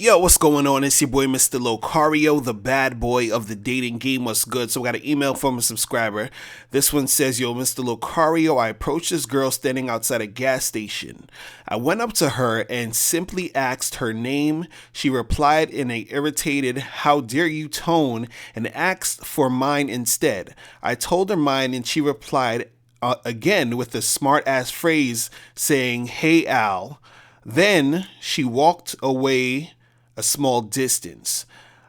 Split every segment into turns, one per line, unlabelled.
Yo, what's going on? It's your boy, Mr. Locario, the bad boy of the dating game. What's good? So, we got an email from a subscriber. This one says, Yo, Mr. Locario, I approached this girl standing outside a gas station. I went up to her and simply asked her name. She replied in a irritated, how dare you tone, and asked for mine instead. I told her mine, and she replied again with a smart ass phrase saying, Hey, Al. Then she walked away a small distance.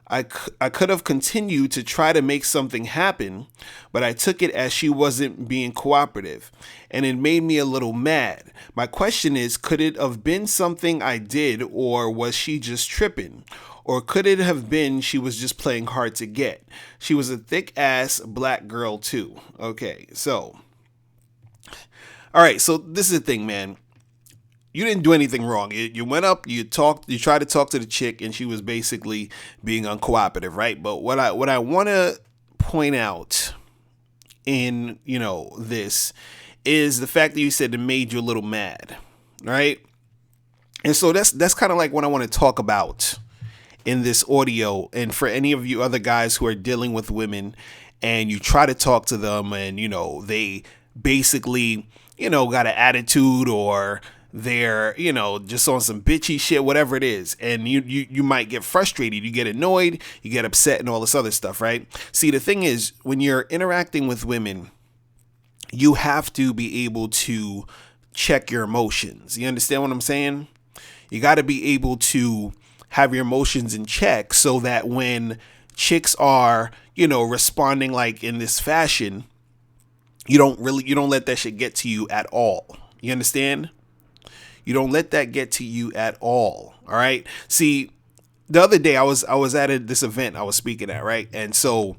I could have continued to try to make something happen, but I took it as she wasn't being cooperative, and it made me a little mad. My question is, could it have been something I did, or was she just tripping? Or could it have been she was just playing hard to get? She was a thick ass black girl too. Okay, so. All right, so this is the thing, man. You didn't do anything wrong. You went up, you talked, you tried to talk to the chick, and she was basically being uncooperative, right? But what I want to point out in this is the fact that you said it made you a little mad, right? And so that's kind of like what I want to talk about in this audio. And for any of you other guys who are dealing with women, and you try to talk to them, and they basically got an attitude, or they're just on some bitchy shit, whatever it is, and you might get frustrated, you get annoyed, you get upset, and all this other stuff, right? See, the thing is, when you're interacting with women, you have to be able to check your emotions. You understand what I'm saying? You got to be able to have your emotions in check, so that when chicks are responding like in this fashion, you don't let that shit get to you at all. You understand? You don't let that get to you at all. All right. See, the other day I was at this event I was speaking at, right? And so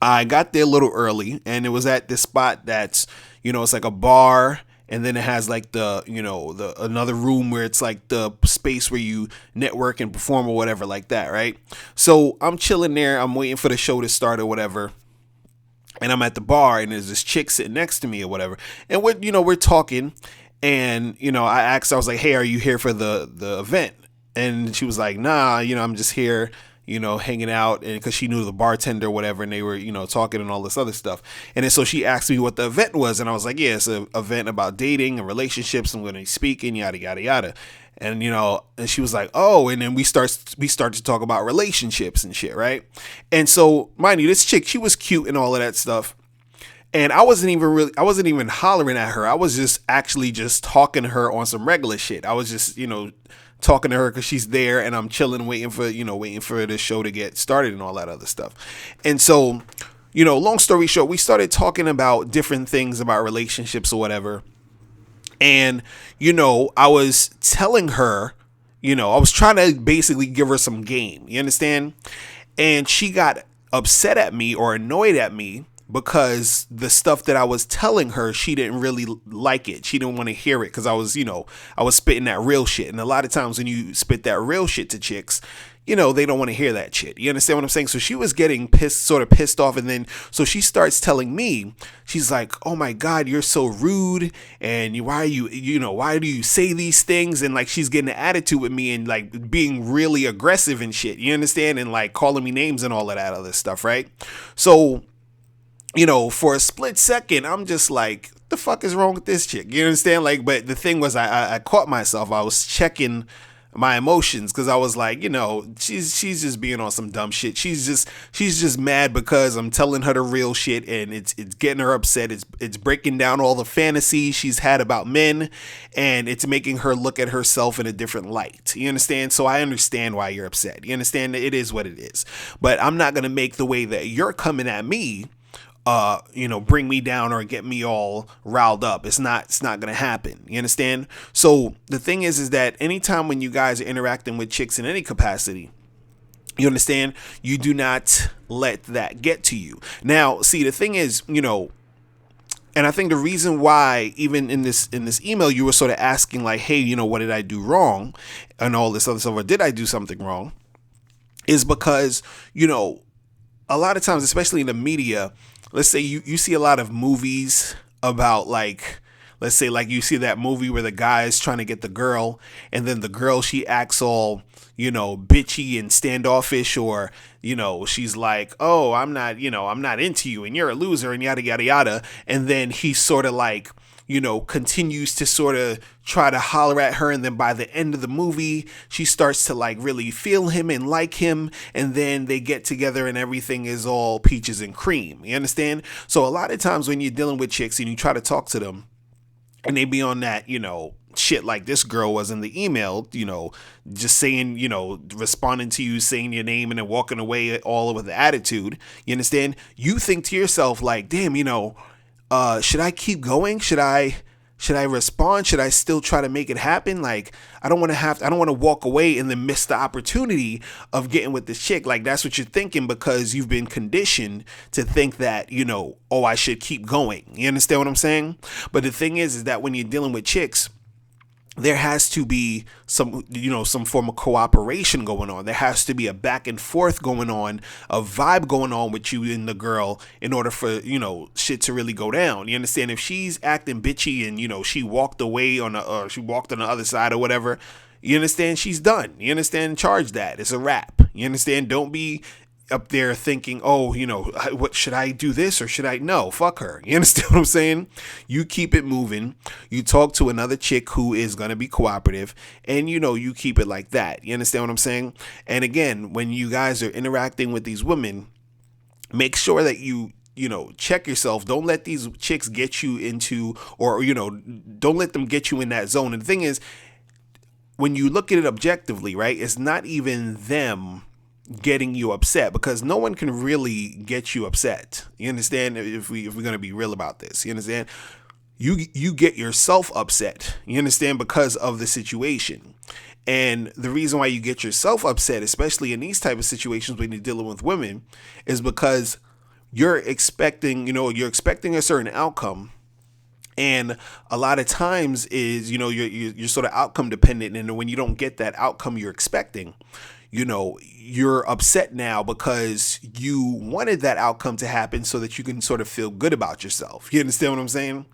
I got there a little early, and it was at this spot that's, it's like a bar, and then it has like the another room where it's like the space where you network and perform or whatever like that, right? So I'm chilling there, I'm waiting for the show to start or whatever. And I'm at the bar, and there's this chick sitting next to me or whatever. And we're talking. And, I asked, I was like, hey, are you here for the event? And she was like, nah, I'm just here, hanging out. And because she knew the bartender or whatever, and they were, talking and all this other stuff. And then so she asked me what the event was. And I was like, yeah, it's an event about dating and relationships. I'm going to be speaking, yada, yada, yada. And, and she was like, oh, and then we start to talk about relationships and shit, right? And so, mind you, this chick, she was cute and all of that stuff. And I wasn't even hollering at her. I was just actually just talking to her on some regular shit. I was just, talking to her because she's there, and I'm chilling, waiting for the show to get started and all that other stuff. And so, long story short, we started talking about different things about relationships or whatever. And, I was telling her, I was trying to basically give her some game. You understand? And she got upset at me or annoyed at me, because the stuff that I was telling her, she didn't really like it. She didn't want to hear it, because I was spitting that real shit. And a lot of times when you spit that real shit to chicks, they don't want to hear that shit. You understand what I'm saying? So she was getting sort of pissed off. And then, so she starts telling me, she's like, oh my God, you're so rude. And why do you say these things? And like, she's getting an attitude with me, and like being really aggressive and shit. You understand? And like calling me names and all of that other stuff. Right. So, for a split second, I'm just like, the fuck is wrong with this chick? You understand? Like, but the thing was, I caught myself. I was checking my emotions, because I was like, she's just being on some dumb shit. She's just mad because I'm telling her the real shit, and it's getting her upset. It's breaking down all the fantasies she's had about men, and it's making her look at herself in a different light. You understand? So I understand why you're upset. You understand? It is what it is. But I'm not gonna make the way that you're coming at me bring me down or get me all riled up. It's not going to happen. You understand? So the thing is that anytime when you guys are interacting with chicks in any capacity, you understand, you do not let that get to you. Now, see, the thing is, and I think the reason why, even in this email, you were sort of asking like, hey, what did I do wrong? And all this other stuff, or did I do something wrong? Is because, a lot of times, especially in the media, let's say you see a lot of movies about like, let's say like you see that movie where the guy is trying to get the girl, and then the girl, she acts all, bitchy and standoffish, or, she's like, oh, I'm not into you and you're a loser and yada, yada, yada. And then he sort of like, continues to sort of try to holler at her. And then by the end of the movie, she starts to like really feel him and like him. And then they get together and everything is all peaches and cream. You understand? So a lot of times when you're dealing with chicks and you try to talk to them and they be on that, shit like this girl was in the email, just saying, responding to you, saying your name and then walking away all with the attitude. You understand? You think to yourself like, damn, should I keep going? Should I respond? Should I still try to make it happen? Like, I don't want to walk away and then miss the opportunity of getting with this chick. Like, that's what you're thinking because you've been conditioned to think that, oh, I should keep going. You understand what I'm saying? But the thing is that when you're dealing with chicks, there has to be some form of cooperation going on. There has to be a back and forth going on, a vibe going on with you and the girl in order for, shit to really go down. You understand? If she's acting bitchy and, she walked away or she walked on the other side or whatever, you understand? She's done. You understand? Charge that. It's a wrap. You understand? Don't be up there thinking, oh, what should I do this or should I? No, fuck her. You understand what I'm saying? You keep it moving. You talk to another chick who is going to be cooperative and, you keep it like that. You understand what I'm saying? And again, when you guys are interacting with these women, make sure that you check yourself. Don't let these chicks get you into, or, don't let them get you in that zone. And the thing is, when you look at it objectively, right, it's not even them getting you upset because no one can really get you upset. You understand? If we're going to be real about this, you understand? You get yourself upset. You understand? Because of the situation. And the reason why you get yourself upset, especially in these type of situations when you're dealing with women, is because you're expecting a certain outcome. And a lot of times is, you're sort of outcome dependent. And when you don't get that outcome you're expecting, you're upset now because you wanted that outcome to happen so that you can sort of feel good about yourself. You understand what I'm saying?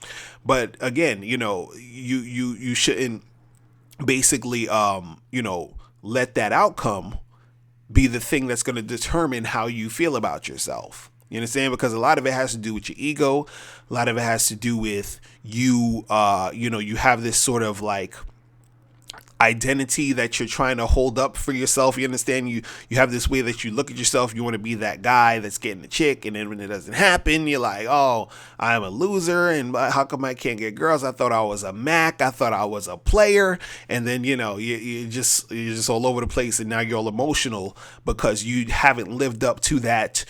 But again, you shouldn't basically, let that outcome be the thing that's going to determine how you feel about yourself. You understand? Because a lot of it has to do with your ego. A lot of it has to do with you, you have this sort of like identity that you're trying to hold up for yourself. You understand? You have this way that you look at yourself. You want to be that guy that's getting the chick, and then when it doesn't happen, you're like, oh, I'm a loser, and how come I can't get girls? I thought I was a Mac. I thought I was a player. And then you're just all over the place, and now you're all emotional because you haven't lived up to that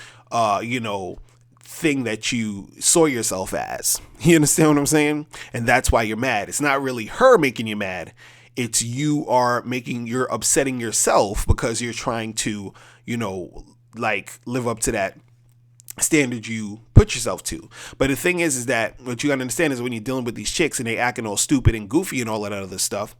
thing that you saw yourself as. You understand what I'm saying? And that's why you're mad. It's not really her making you mad. It's you're upsetting yourself because you're trying to, live up to that standard you put yourself to. But the thing is that what you gotta understand is when you're dealing with these chicks and they acting all stupid and goofy and all that other stuff,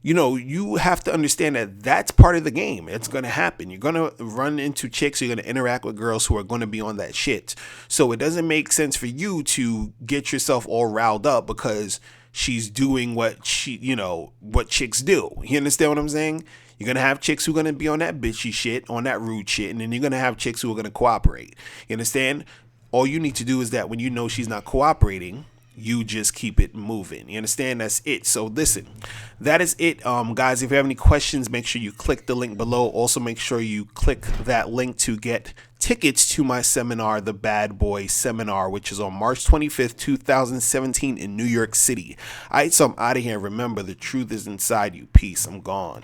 you have to understand that that's part of the game. It's going to happen. You're going to run into chicks. You're going to interact with girls who are going to be on that shit. So it doesn't make sense for you to get yourself all riled up because she's doing what chicks do. You understand what I'm saying? You're going to have chicks who are going to be on that bitchy shit, on that rude shit, and then you're going to have chicks who are going to cooperate. You understand? All you need to do is that when you know she's not cooperating, you just keep it moving. You understand? That's it. So listen, that is it. Guys, if you have any questions, make sure you click the link below. Also, make sure you click that link to get tickets to my seminar, the Bad Boy Seminar, which is on March 25th, 2017 in New York City. All right, so I'm out of here. Remember, the truth is inside you. Peace. I'm gone.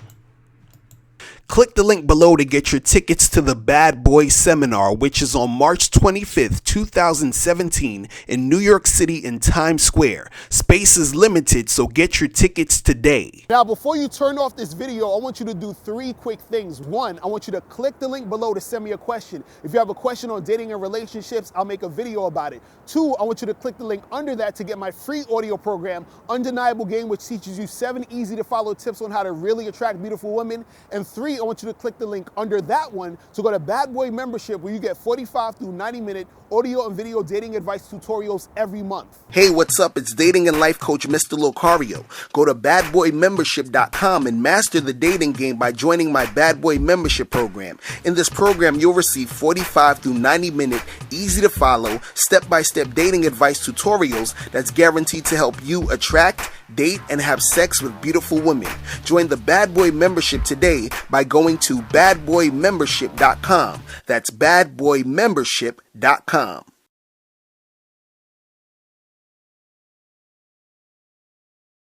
Click the link below to get your tickets to the Bad Boy Seminar, which is on March 25th, 2017 in New York City in Times Square. Space is limited, so get your tickets today.
Now, before you turn off this video, I want you to do 3 quick things. 1, I want you to click the link below to send me a question. If you have a question on dating and relationships, I'll make a video about it. 2, I want you to click the link under that to get my free audio program, Undeniable Game, which teaches you 7 easy to follow tips on how to really attract beautiful women. And 3, 3, I want you to click the link under that one to go to Bad Boy Membership, where you get 45 through 90-minute audio and video dating advice tutorials every month.
Hey, what's up? It's dating and life coach Mr. Locario. Go to badboymembership.com and master the dating game by joining my Bad Boy Membership program. In this program, you'll receive 45 through 90-minute, easy-to-follow, step-by-step dating advice tutorials that's guaranteed to help you attract, date, and have sex with beautiful women. Join the Bad Boy Membership today by going to badboymembership.com. That's badboymembership.com.